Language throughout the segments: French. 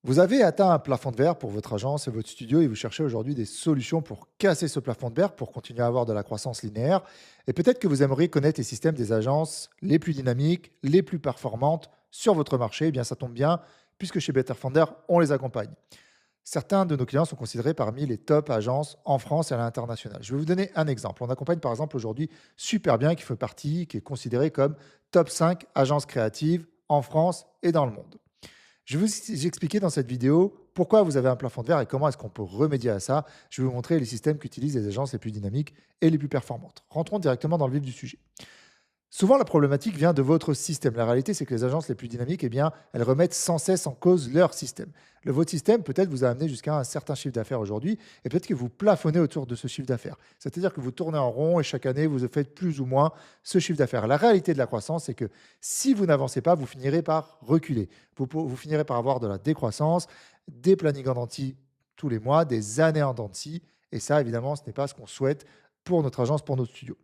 Vous avez atteint un plafond de verre pour votre agence et votre studio et vous cherchez aujourd'hui des solutions pour casser ce plafond de verre, pour continuer à avoir de la croissance linéaire. Et peut-être que vous aimeriez connaître les systèmes des agences les plus dynamiques, les plus performantes sur votre marché. Eh bien, ça tombe bien, puisque chez Betterfounder, on les accompagne. Certains de nos clients sont considérés parmi les top agences en France et à l'international. Je vais vous donner un exemple. On accompagne par exemple aujourd'hui Superbien, qui fait partie, qui est considéré comme top 5 agences créatives en France et dans le monde. Je vais vous expliquer dans cette vidéo pourquoi vous avez un plafond de verre et comment est-ce qu'on peut remédier à ça. Je vais vous montrer les systèmes qu'utilisent les agences les plus dynamiques et les plus performantes. Rentrons directement dans le vif du sujet. Souvent, la problématique vient de votre système. La réalité, c'est que les agences les plus dynamiques, eh bien, elles remettent sans cesse en cause leur système. Votre système, peut-être, vous a amené jusqu'à un certain chiffre d'affaires aujourd'hui, et peut-être que vous plafonnez autour de ce chiffre d'affaires. C'est-à-dire que vous tournez en rond et chaque année, vous faites plus ou moins ce chiffre d'affaires. La réalité de la croissance, c'est que si vous n'avancez pas, vous finirez par reculer. Vous finirez par avoir de la décroissance, des plannings en denti tous les mois, des années en denti, et ça, évidemment, ce n'est pas ce qu'on souhaite pour notre agence, pour notre studio.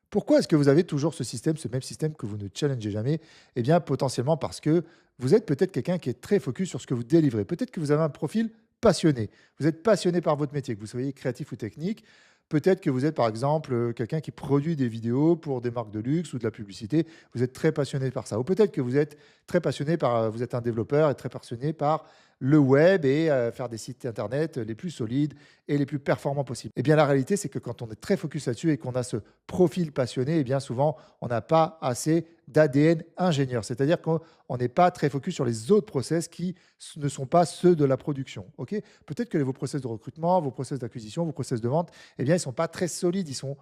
Pourquoi est-ce que vous avez toujours ce système, ce même système que vous ne challengez jamais? Eh bien, potentiellement parce que vous êtes peut-être quelqu'un qui est très focus sur ce que vous délivrez. Peut-être que vous avez un profil passionné. Vous êtes passionné par votre métier, que vous soyez créatif ou technique. Peut-être que vous êtes, par exemple, quelqu'un qui produit des vidéos pour des marques de luxe ou de la publicité. Vous êtes très passionné par ça. Ou peut-être que vous êtes très passionné par, vous êtes un développeur et très passionné par le web et faire des sites internet les plus solides et les plus performants possibles. Eh bien, la réalité, c'est que quand on est très focus là-dessus et qu'on a ce profil passionné, eh bien souvent, on n'a pas assez d'ADN ingénieur. C'est-à-dire qu'on n'est pas très focus sur les autres process qui ne sont pas ceux de la production. Ok. Peut-être que vos process de recrutement, vos process d'acquisition, vos process de vente, eh bien, ils ne sont pas très solides, ils sont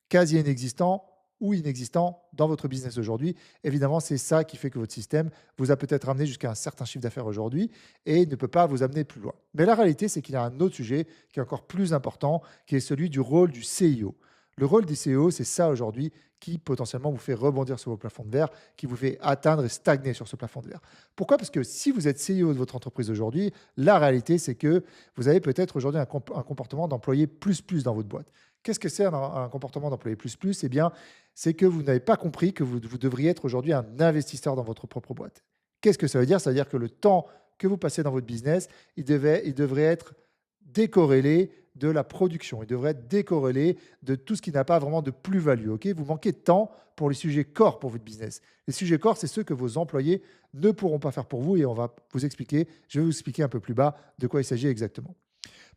quasi inexistants ou inexistants dans votre business aujourd'hui. Évidemment, c'est ça qui fait que votre système vous a peut-être amené jusqu'à un certain chiffre d'affaires aujourd'hui et ne peut pas vous amener plus loin. Mais la réalité, c'est qu'il y a un autre sujet qui est encore plus important, qui est celui du rôle du CIO. Le rôle du CIO, c'est ça aujourd'hui qui potentiellement vous fait rebondir sur vos plafonds de verre, qui vous fait atteindre et stagner sur ce plafond de verre. Pourquoi? Parce que si vous êtes CIO de votre entreprise aujourd'hui, la réalité, c'est que vous avez peut-être aujourd'hui un comportement d'employé plus plus dans votre boîte. Qu'est-ce que c'est un comportement d'employé plus plus? Eh bien, c'est que vous n'avez pas compris que vous devriez être aujourd'hui un investisseur dans votre propre boîte. Qu'est-ce que ça veut dire? Ça veut dire que le temps que vous passez dans votre business, il devrait être décorrélé de la production. Il devrait être décorrélé de tout ce qui n'a pas vraiment de plus-value. Ok. Vous manquez de temps pour les sujets corps pour votre business. Les sujets corps, c'est ceux que vos employés ne pourront pas faire pour vous et on va vous expliquer, je vais vous expliquer un peu plus bas de quoi il s'agit exactement.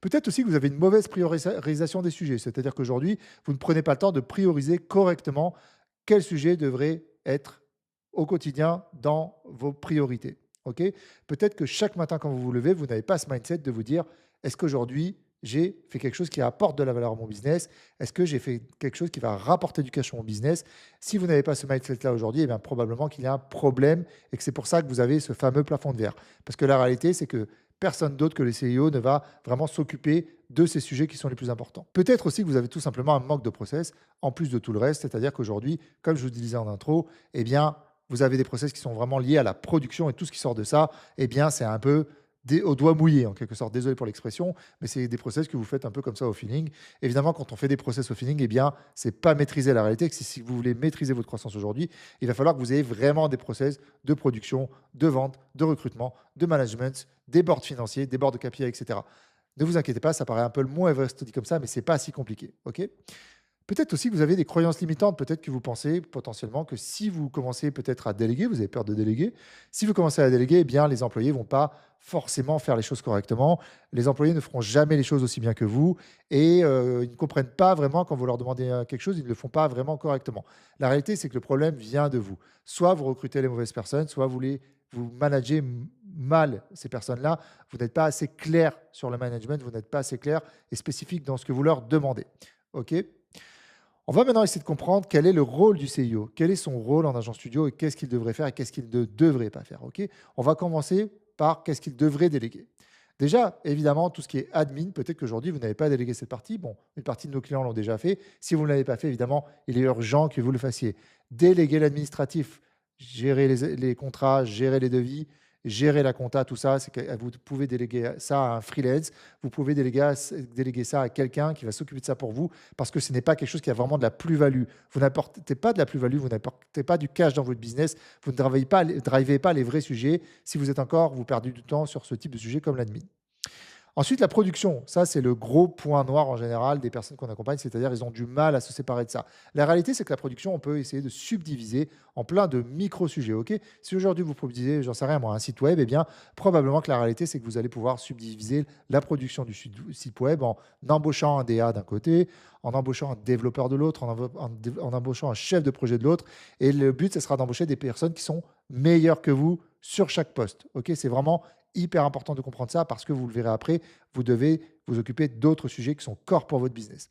Peut-être aussi que vous avez une mauvaise priorisation des sujets, c'est-à-dire qu'aujourd'hui, vous ne prenez pas le temps de prioriser correctement quels sujets devraient être au quotidien dans vos priorités. Ok. Peut-être que chaque matin, quand vous vous levez, vous n'avez pas ce mindset de vous dire est-ce qu'aujourd'hui, j'ai fait quelque chose qui apporte de la valeur à mon business? Est-ce que j'ai fait quelque chose qui va rapporter du cash à mon business? Si vous n'avez pas ce mindset-là aujourd'hui, eh bien, probablement qu'il y a un problème et que c'est pour ça que vous avez ce fameux plafond de verre. Parce que la réalité, c'est que personne d'autre que les CIO ne va vraiment s'occuper de ces sujets qui sont les plus importants. Peut-être aussi que vous avez tout simplement un manque de process, en plus de tout le reste, c'est-à-dire qu'aujourd'hui, comme je vous le disais en intro, eh bien, vous avez des process qui sont vraiment liés à la production et tout ce qui sort de ça, eh bien, c'est un peu au doigt mouillé en quelque sorte. Désolé pour l'expression, mais c'est des process que vous faites un peu comme ça au feeling. Évidemment, quand on fait des process au feeling, eh bien, c'est pas maîtriser la réalité. Si vous voulez maîtriser votre croissance aujourd'hui, il va falloir que vous ayez vraiment des process de production, de vente, de recrutement, de management, des boards financiers, des boards de KPI, etc. Ne vous inquiétez pas, ça paraît un peu le mot Everest dit comme ça, mais c'est pas si compliqué. Ok. Peut-être aussi que vous avez des croyances limitantes. Peut-être que vous pensez potentiellement que si vous commencez peut-être à déléguer, vous avez peur de déléguer. Si vous commencez à déléguer, eh bien, les employés ne vont pas forcément faire les choses correctement. Les employés ne feront jamais les choses aussi bien que vous et ils ne comprennent pas vraiment quand vous leur demandez quelque chose, ils ne le font pas vraiment correctement. La réalité, c'est que le problème vient de vous. Soit vous recrutez les mauvaises personnes, soit vous managez mal ces personnes-là. Vous n'êtes pas assez clair sur le management, vous n'êtes pas assez clair et spécifique dans ce que vous leur demandez. OK. On va maintenant essayer de comprendre quel est le rôle du CIO. Quel est son rôle en agent studio et qu'est-ce qu'il devrait faire et qu'est-ce qu'il ne devrait pas faire. Ok. On va commencer par qu'est-ce qu'il devrait déléguer. Déjà, évidemment, tout ce qui est admin, peut-être qu'aujourd'hui, vous n'avez pas délégué cette partie. Bon, une partie de nos clients l'ont déjà fait. Si vous ne l'avez pas fait, évidemment, il est urgent que vous le fassiez. Déléguer l'administratif, gérer les contrats, gérer les devis, gérer la compta, tout ça, c'est que vous pouvez déléguer ça à un freelance, vous pouvez déléguer ça à quelqu'un qui va s'occuper de ça pour vous, parce que ce n'est pas quelque chose qui a vraiment de la plus-value. Vous n'apportez pas de la plus-value, vous n'apportez pas du cash dans votre business, vous ne drivez pas les vrais sujets si vous êtes encore, vous perdez du temps sur ce type de sujet comme l'admin. Ensuite, la production, ça c'est le gros point noir en général des personnes qu'on accompagne, c'est-à-dire ils ont du mal à se séparer de ça. La réalité, c'est que la production, on peut essayer de subdiviser en plein de micro-sujets. Ok, si aujourd'hui vous produisez, j'en sais rien moi, un site web, eh bien probablement que la réalité, c'est que vous allez pouvoir subdiviser la production du site web en embauchant un DA d'un côté, en embauchant un développeur de l'autre, en embauchant un chef de projet de l'autre. Et le but, ce sera d'embaucher des personnes qui sont meilleures que vous sur chaque poste. Ok, c'est vraiment hyper important de comprendre ça parce que vous le verrez après, vous devez vous occuper d'autres sujets qui sont corps pour votre business.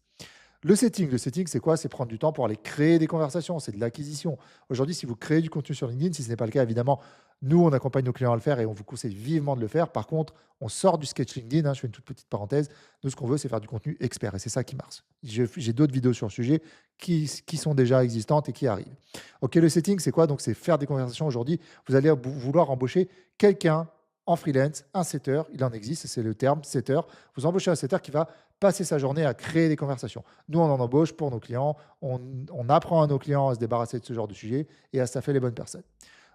Le setting, c'est quoi? C'est prendre du temps pour aller créer des conversations, c'est de l'acquisition. Aujourd'hui, si vous créez du contenu sur LinkedIn, si ce n'est pas le cas, évidemment, nous, on accompagne nos clients à le faire et on vous conseille vivement de le faire. Par contre, on sort du sketch LinkedIn, hein, je fais une toute petite parenthèse. Nous, ce qu'on veut, c'est faire du contenu expert et c'est ça qui marche. J'ai d'autres vidéos sur le sujet qui sont déjà existantes et qui arrivent. OK, le setting, c'est quoi? Donc, c'est faire des conversations. Aujourd'hui, vous allez vouloir embaucher quelqu'un en freelance, un setter, il en existe, c'est le terme setter. Vous embauchez un setter qui va passer sa journée à créer des conversations. Nous, on en embauche pour nos clients, on apprend à nos clients à se débarrasser de ce genre de sujet et à staffer les bonnes personnes.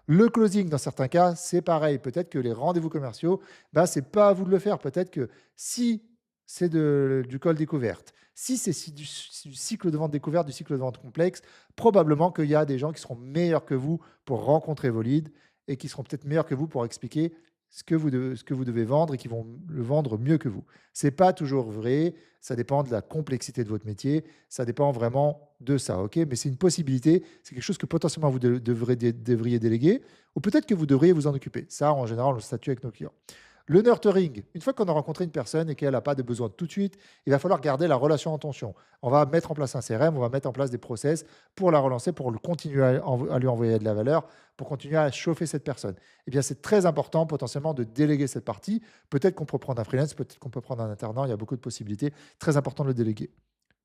Le closing, dans certains cas, c'est pareil. Peut-être que les rendez-vous commerciaux, bah, ce n'est pas à vous de le faire. Peut-être que si c'est du call découverte, si c'est du cycle de vente découverte, du cycle de vente complexe, probablement qu'il y a des gens qui seront meilleurs que vous pour rencontrer vos leads et qui seront peut-être meilleurs que vous pour expliquer ce que vous devez vendre et qui vont le vendre mieux que vous. Ce n'est pas toujours vrai, ça dépend de la complexité de votre métier, ça dépend vraiment de ça, ok? Mais c'est une possibilité, c'est quelque chose que potentiellement vous devriez déléguer ou peut-être que vous devriez vous en occuper. Ça, en général, on le statue avec nos clients. Le nurturing, une fois qu'on a rencontré une personne et qu'elle n'a pas de besoin tout de suite, il va falloir garder la relation en tension. On va mettre en place un CRM, on va mettre en place des process pour la relancer, pour continuer à lui envoyer de la valeur, pour continuer à chauffer cette personne. Eh bien, c'est très important potentiellement de déléguer cette partie. Peut-être qu'on peut prendre un freelance, peut-être qu'on peut prendre un alternant, il y a beaucoup de possibilités. Très important de le déléguer.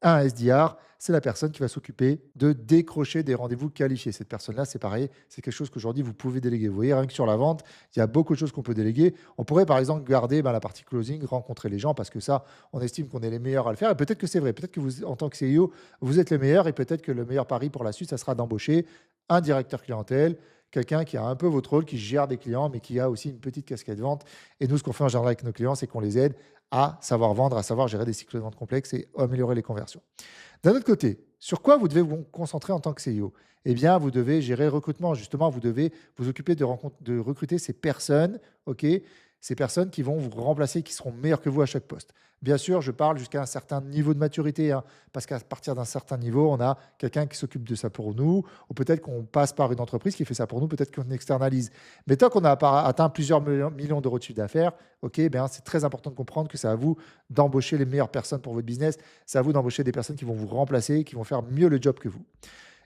Un SDR, c'est la personne qui va s'occuper de décrocher des rendez-vous qualifiés. Cette personne-là, c'est pareil, c'est quelque chose qu'aujourd'hui, vous pouvez déléguer. Vous voyez, rien que sur la vente, il y a beaucoup de choses qu'on peut déléguer. On pourrait, par exemple, garder la partie closing, rencontrer les gens, parce que ça, on estime qu'on est les meilleurs à le faire. Et peut-être que c'est vrai. Peut-être que vous, en tant que CEO, vous êtes les meilleurs. Et peut-être que le meilleur pari pour la suite, ça sera d'embaucher un directeur clientèle, quelqu'un qui a un peu votre rôle, qui gère des clients, mais qui a aussi une petite casquette vente. Et nous, ce qu'on fait en général avec nos clients, c'est qu'on les aide à savoir vendre, à savoir gérer des cycles de vente complexes et améliorer les conversions. D'un autre côté, sur quoi vous devez vous concentrer en tant que CEO? Eh bien, vous devez gérer le recrutement. Justement, vous devez vous occuper de recruter ces personnes, ok, ces personnes qui vont vous remplacer, qui seront meilleures que vous à chaque poste. Bien sûr, je parle jusqu'à un certain niveau de maturité, hein, parce qu'à partir d'un certain niveau, on a quelqu'un qui s'occupe de ça pour nous, ou peut-être qu'on passe par une entreprise qui fait ça pour nous, peut-être qu'on externalise. Mais tant qu'on a atteint plusieurs millions d'euros de chiffre d'affaires, ok, ben, c'est très important de comprendre que c'est à vous d'embaucher les meilleures personnes pour votre business, c'est à vous d'embaucher des personnes qui vont vous remplacer, qui vont faire mieux le job que vous.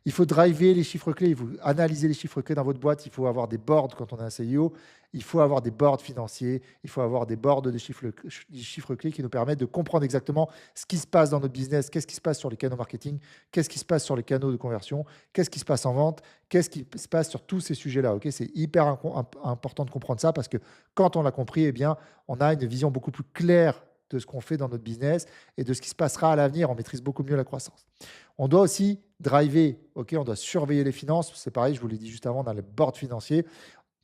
Il faut driver les chiffres clés, il faut analyser les chiffres clés dans votre boîte, il faut avoir des boards quand on est un CEO, il faut avoir des boards financiers, il faut avoir des boards des chiffres clés qui nous permettent de comprendre exactement ce qui se passe dans notre business, qu'est-ce qui se passe sur les canaux marketing, qu'est-ce qui se passe sur les canaux de conversion, qu'est-ce qui se passe en vente, qu'est-ce qui se passe sur tous ces sujets-là. Ok, c'est hyper important de comprendre ça parce que quand on l'a compris, eh bien, on a une vision beaucoup plus claire de ce qu'on fait dans notre business et de ce qui se passera à l'avenir. On maîtrise beaucoup mieux la croissance. On doit aussi driver, ok, on doit surveiller les finances. C'est pareil, je vous l'ai dit juste avant, dans le board financier.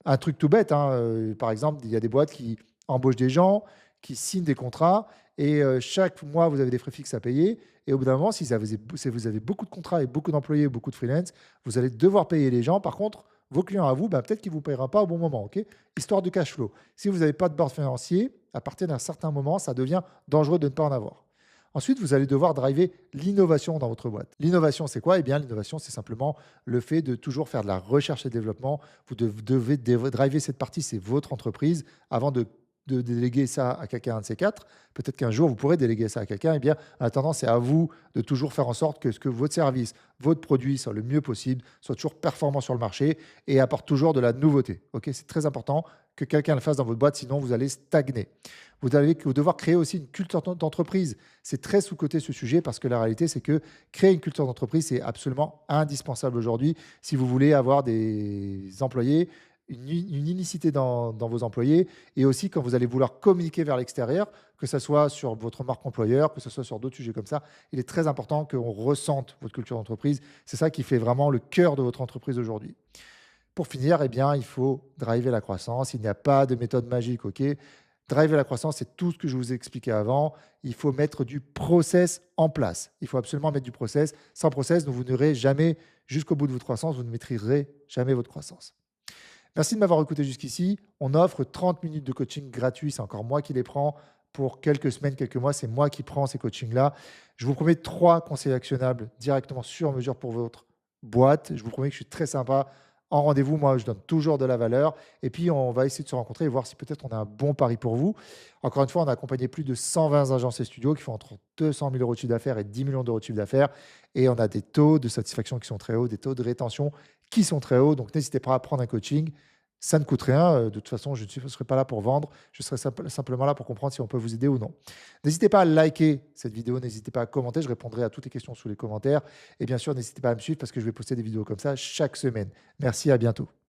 Un truc tout bête, hein, par exemple, il y a des boîtes qui embauchent des gens, qui signent des contrats et chaque mois, vous avez des frais fixes à payer. Et au bout d'un moment, si vous avez beaucoup de contrats et beaucoup d'employés, beaucoup de freelance, vous allez devoir payer les gens. Par contre, vos clients à vous, peut-être qu'ils ne vous payeront pas au bon moment. Ok, histoire de cash flow. Si vous n'avez pas de board financier, à partir d'un certain moment, ça devient dangereux de ne pas en avoir. Ensuite, vous allez devoir driver l'innovation dans votre boîte. L'innovation, c'est quoi? Eh bien, l'innovation, c'est simplement le fait de toujours faire de la recherche et développement. Vous devez driver cette partie, c'est votre entreprise, avant de déléguer ça à quelqu'un de ces quatre. Peut-être qu'un jour, vous pourrez déléguer ça à quelqu'un. Eh bien, en attendant, c'est à vous de toujours faire en sorte que votre service, votre produit soit le mieux possible, soit toujours performant sur le marché et apporte toujours de la nouveauté. Ok, c'est très important que quelqu'un le fasse dans votre boîte, sinon vous allez stagner. Vous allez devoir créer aussi une culture d'entreprise. C'est très sous-coté ce sujet parce que la réalité, c'est que créer une culture d'entreprise, c'est absolument indispensable aujourd'hui si vous voulez avoir des employés une unicité dans vos employés et aussi quand vous allez vouloir communiquer vers l'extérieur, que ce soit sur votre marque employeur, que ce soit sur d'autres sujets comme ça. Il est très important qu'on ressente votre culture d'entreprise. C'est ça qui fait vraiment le cœur de votre entreprise aujourd'hui. Pour finir, eh bien, il faut driver la croissance. Il n'y a pas de méthode magique, OK? Driver la croissance, c'est tout ce que je vous ai expliqué avant. Il faut mettre du process en place. Il faut absolument mettre du process. Sans process, vous n'irez jamais jusqu'au bout de votre croissance. Vous ne maîtriserez jamais votre croissance. Merci de m'avoir écouté jusqu'ici. On offre 30 minutes de coaching gratuit. C'est encore moi qui les prends pour quelques semaines, quelques mois. C'est moi qui prends ces coachings-là. Je vous promets 3 conseils actionnables directement sur mesure pour votre boîte. Je vous promets que je suis très sympa. En rendez-vous, moi, je donne toujours de la valeur. Et puis, on va essayer de se rencontrer et voir si peut-être on a un bon pari pour vous. Encore une fois, on a accompagné plus de 120 agences et studios qui font entre 200 000 euros de chiffre d'affaires et 10 millions d'euros de chiffre d'affaires. Et on a des taux de satisfaction qui sont très hauts, des taux de rétention qui sont très hauts. Donc, n'hésitez pas à prendre un coaching. Ça ne coûte rien. De toute façon, je ne serai pas là pour vendre. Je serai simplement là pour comprendre si on peut vous aider ou non. N'hésitez pas à liker cette vidéo. N'hésitez pas à commenter. Je répondrai à toutes les questions sous les commentaires. Et bien sûr, n'hésitez pas à me suivre parce que je vais poster des vidéos comme ça chaque semaine. Merci, à bientôt.